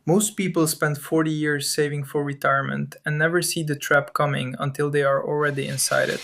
Most people spend 40 years saving for retirement and never see the trap coming until they are already inside it.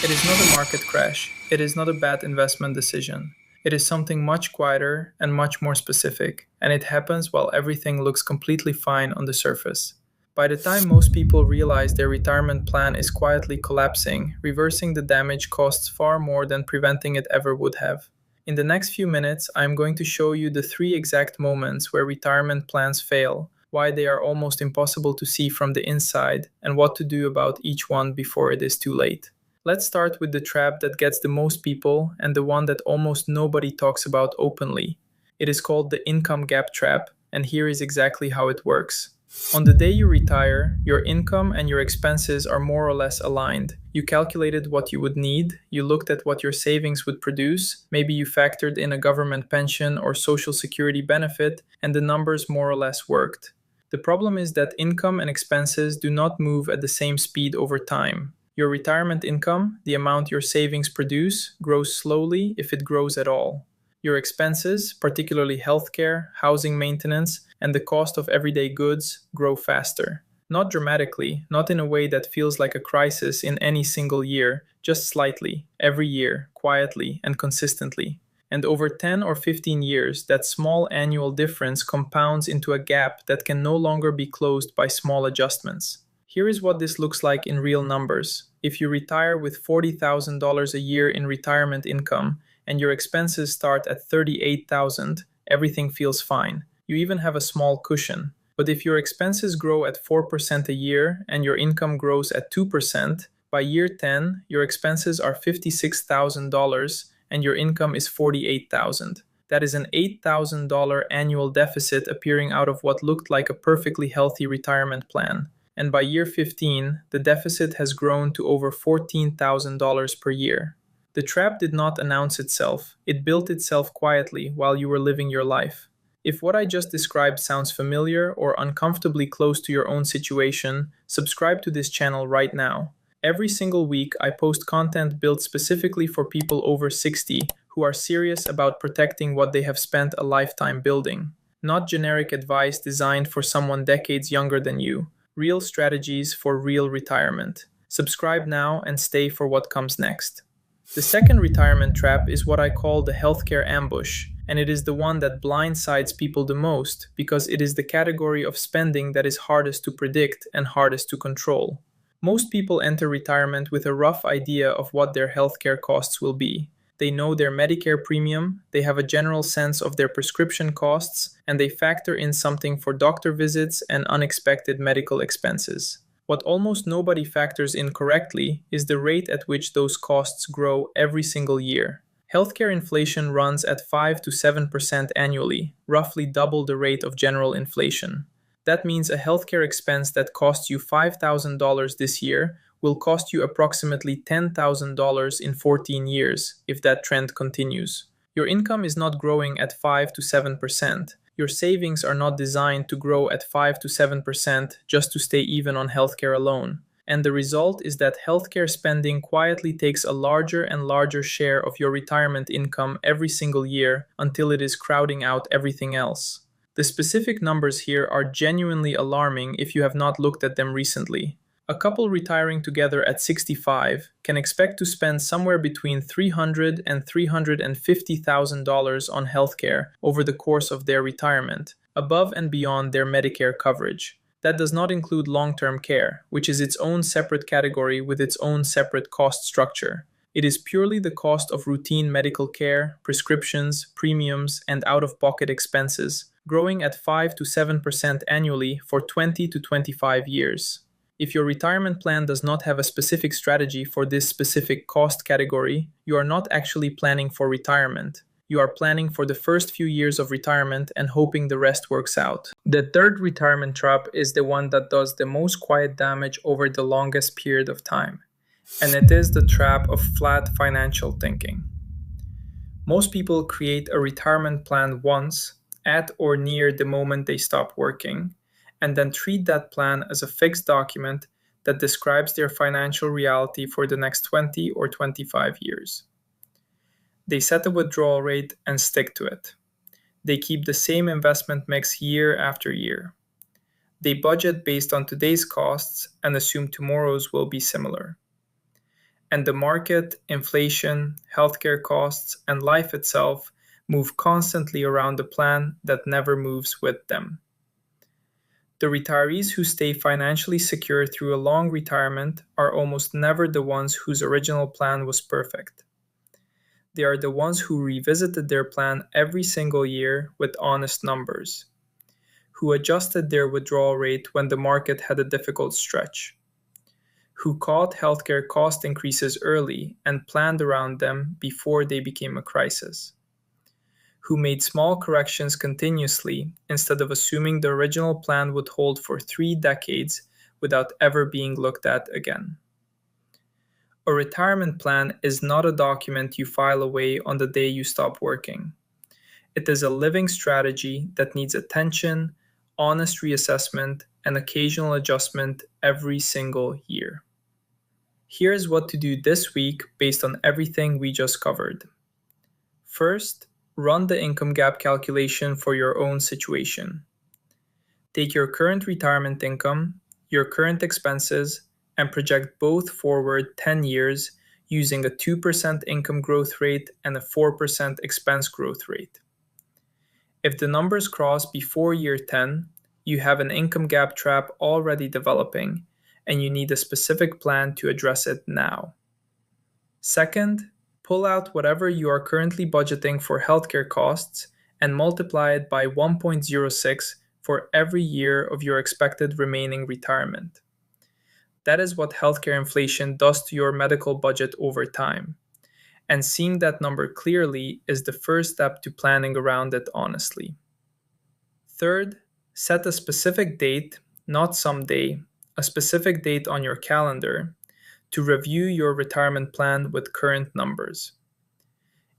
It is not a market crash, it is not a bad investment decision. It is something much quieter and much more specific, and it happens while everything looks completely fine on the surface. By the time most people realize their retirement plan is quietly collapsing, reversing the damage costs far more than preventing it ever would have. In the next few minutes, I'm going to show you the three exact moments where retirement plans fail, why they are almost impossible to see from the inside, and what to do about each one before it is too late. Let's start with the trap that gets the most people and the one that almost nobody talks about openly. It is called the income gap trap, and here is exactly how it works. On the day you retire, your income and your expenses are more or less aligned. You calculated what you would need, you looked at what your savings would produce, maybe you factored in a government pension or social security benefit, and the numbers more or less worked. The problem is that income and expenses do not move at the same speed over time. Your retirement income, the amount your savings produce, grows slowly if it grows at all. Your expenses, particularly healthcare, housing maintenance, and the cost of everyday goods, grow faster. Not dramatically, not in a way that feels like a crisis in any single year, just slightly, every year, quietly and consistently. And over 10 or 15 years, that small annual difference compounds into a gap that can no longer be closed by small adjustments. Here is what this looks like in real numbers. If you retire with $40,000 a year in retirement income, and your expenses start at $38,000, everything feels fine. You even have a small cushion. But if your expenses grow at 4% a year and your income grows at 2%, by year 10, your expenses are $56,000 and your income is $48,000. That is an $8,000 annual deficit appearing out of what looked like a perfectly healthy retirement plan. And by year 15, the deficit has grown to over $14,000 per year. The trap did not announce itself, it built itself quietly while you were living your life. If what I just described sounds familiar or uncomfortably close to your own situation, subscribe to this channel right now. Every single week, I post content built specifically for people over 60 who are serious about protecting what they have spent a lifetime building. Not generic advice designed for someone decades younger than you. Real strategies for real retirement. Subscribe now and stay for what comes next. The second retirement trap is what I call the healthcare ambush, and it is the one that blindsides people the most because it is the category of spending that is hardest to predict and hardest to control. Most people enter retirement with a rough idea of what their healthcare costs will be. They know their Medicare premium, they have a general sense of their prescription costs, and they factor in something for doctor visits and unexpected medical expenses. What almost nobody factors in correctly is the rate at which those costs grow every single year. Healthcare inflation runs at 5 to 7% annually, roughly double the rate of general inflation. That means a healthcare expense that costs you $5,000 this year will cost you approximately $10,000 in 14 years if that trend continues. Your income is not growing at 5 to 7%. Your savings are not designed to grow at 5 to 7% just to stay even on healthcare alone. And the result is that healthcare spending quietly takes a larger and larger share of your retirement income every single year until it is crowding out everything else. The specific numbers here are genuinely alarming if you have not looked at them recently. A couple retiring together at 65 can expect to spend somewhere between $300,000 and $350,000 on healthcare over the course of their retirement, above and beyond their Medicare coverage. That does not include long-term care, which is its own separate category with its own separate cost structure. It is purely the cost of routine medical care, prescriptions, premiums, and out-of-pocket expenses, growing at 5 to 7% annually for 20 to 25 years. If your retirement plan does not have a specific strategy for this specific cost category, you are not actually planning for retirement. You are planning for the first few years of retirement and hoping the rest works out. The third retirement trap is the one that does the most quiet damage over the longest period of time. And it is the trap of flat financial thinking. Most people create a retirement plan once, at or near the moment they stop working, and then treat that plan as a fixed document that describes their financial reality for the next 20 or 25 years. They set a withdrawal rate and stick to it. They keep the same investment mix year after year. They budget based on today's costs and assume tomorrow's will be similar. And the market, inflation, healthcare costs, and life itself move constantly around the plan that never moves with them. The retirees who stay financially secure through a long retirement are almost never the ones whose original plan was perfect. They are the ones who revisited their plan every single year with honest numbers, who adjusted their withdrawal rate when the market had a difficult stretch, who caught healthcare cost increases early and planned around them before they became a crisis, who made small corrections continuously instead of assuming the original plan would hold for 3 decades without ever being looked at again. A retirement plan is not a document you file away on the day you stop working. It is a living strategy that needs attention, honest reassessment, and occasional adjustment every single year. Here's what to do this week based on everything we just covered. First, run the income gap calculation for your own situation. Take your current retirement income, your current expenses, and project both forward 10 years using a 2% income growth rate and a 4% expense growth rate. If the numbers cross before year 10, you have an income gap trap already developing, and you need a specific plan to address it now. Second, pull out whatever you are currently budgeting for healthcare costs and multiply it by 1.06 for every year of your expected remaining retirement. That is what healthcare inflation does to your medical budget over time. And seeing that number clearly is the first step to planning around it honestly. Third, set a specific date, not someday, a specific date on your calendar to review your retirement plan with current numbers.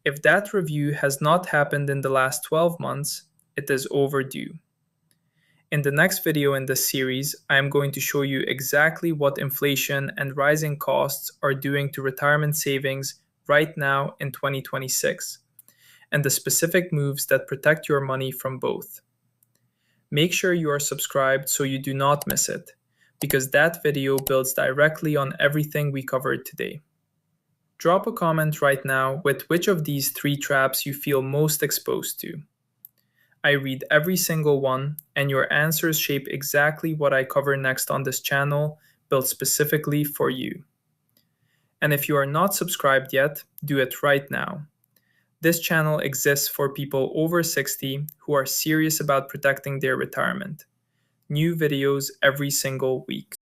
If that review has not happened in the last 12 months, it is overdue. In the next video in this series, I am going to show you exactly what inflation and rising costs are doing to retirement savings right now in 2026, and the specific moves that protect your money from both. Make sure you are subscribed so you do not miss it, because that video builds directly on everything we covered today. Drop a comment right now with which of these 3 traps you feel most exposed to. I read every single one, and your answers shape exactly what I cover next on this channel, built specifically for you. And if you are not subscribed yet, do it right now. This channel exists for people over 60 who are serious about protecting their retirement. New videos every single week.